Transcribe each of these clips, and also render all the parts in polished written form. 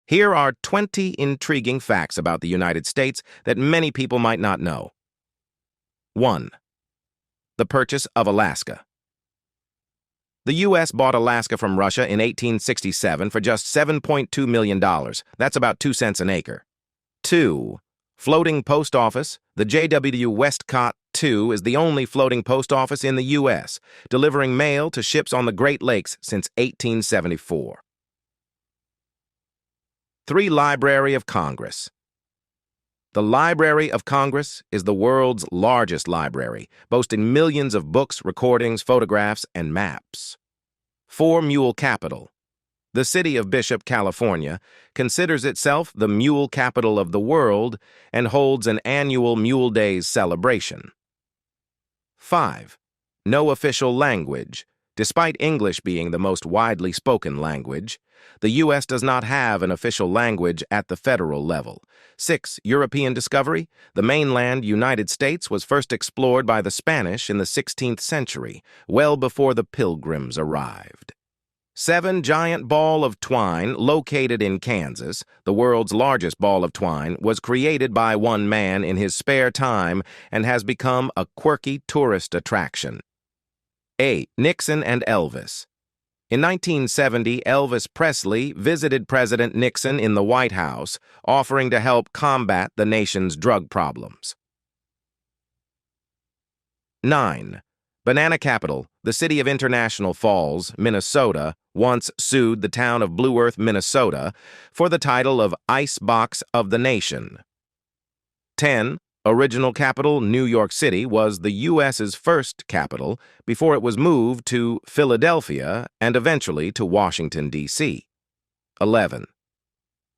Here are 20 intriguing facts about the United States that many people might not know. 1. The purchase of Alaska. The U.S. bought Alaska from Russia in 1867 for just $7.2 million. That's about 2 cents an acre. 2. Floating post office. The J.W. Westcott II is the only floating post office in the U.S., delivering mail to ships on the Great Lakes since 1874. 3. Library of Congress. The Library of Congress is the world's largest library, boasting millions of books, recordings, photographs, and maps. 4. Mule Capital. The city of Bishop, California, considers itself the mule capital of the world and holds an annual Mule Days celebration. 5. No official language. Despite English being the most widely spoken language, the U.S. does not have an official language at the federal level. 6. European discovery. The mainland United States was first explored by the Spanish in the 16th century, well before the Pilgrims arrived. 7. Giant ball of twine, located in Kansas. The world's largest ball of twine was created by one man in his spare time and has become a quirky tourist attraction. 8. Nixon and Elvis. In 1970, Elvis Presley visited President Nixon in the White House, offering to help combat the nation's drug problems. 9. Banana Capital. The city of International Falls, Minnesota, once sued the town of Blue Earth, Minnesota, for the title of Ice Box of the Nation. 10. Original capital, New York City, was the U.S.'s first capital before it was moved to Philadelphia and eventually to Washington, D.C. 11.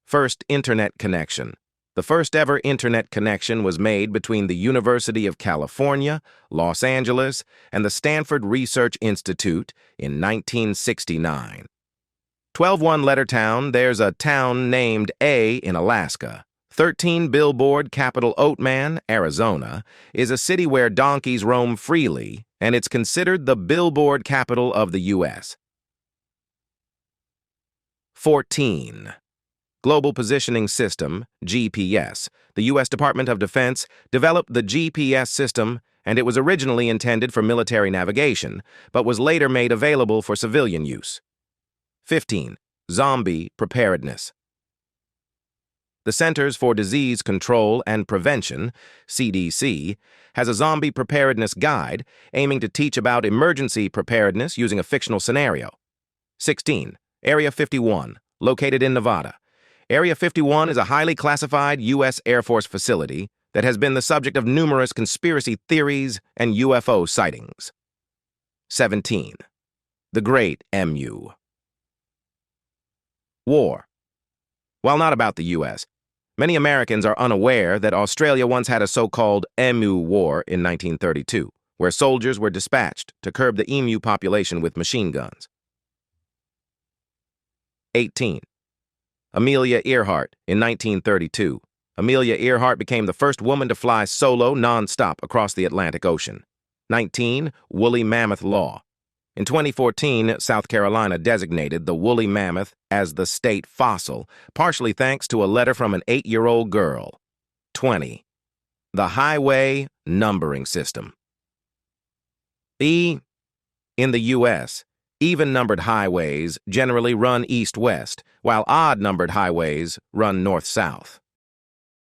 First Internet connection. The first ever Internet connection was made between the University of California, Los Angeles, and the Stanford Research Institute in 1969. 12. One-letter town. There's a town named A in Alaska. 13. Billboard, capital Oatman, Arizona, is a city where donkeys roam freely, and it's considered the billboard capital of the U.S. 14. Global Positioning System, GPS. The U.S. Department of Defense developed the GPS system, and it was originally intended for military navigation, but was later made available for civilian use. 15. Zombie Preparedness. The Centers for Disease Control and Prevention, CDC, has a zombie preparedness guide aiming to teach about emergency preparedness using a fictional scenario. 16. Area 51, located in Nevada. Area 51 is a highly classified U.S. Air Force facility that has been the subject of numerous conspiracy theories and UFO sightings. 17. The Great MU. War. While not about the U.S., many Americans are unaware that Australia once had a so-called Emu War in 1932, where soldiers were dispatched to curb the emu population with machine guns. 18. Amelia Earhart. In 1932, Amelia Earhart became the first woman to fly solo non-stop across the Atlantic Ocean. 19. Woolly Mammoth Law. In 2014, South Carolina designated the woolly mammoth as the state fossil, partially thanks to a letter from an 8-year-old girl. 20. The Highway Numbering System. In the U.S., even-numbered highways generally run east-west, while odd-numbered highways run north-south.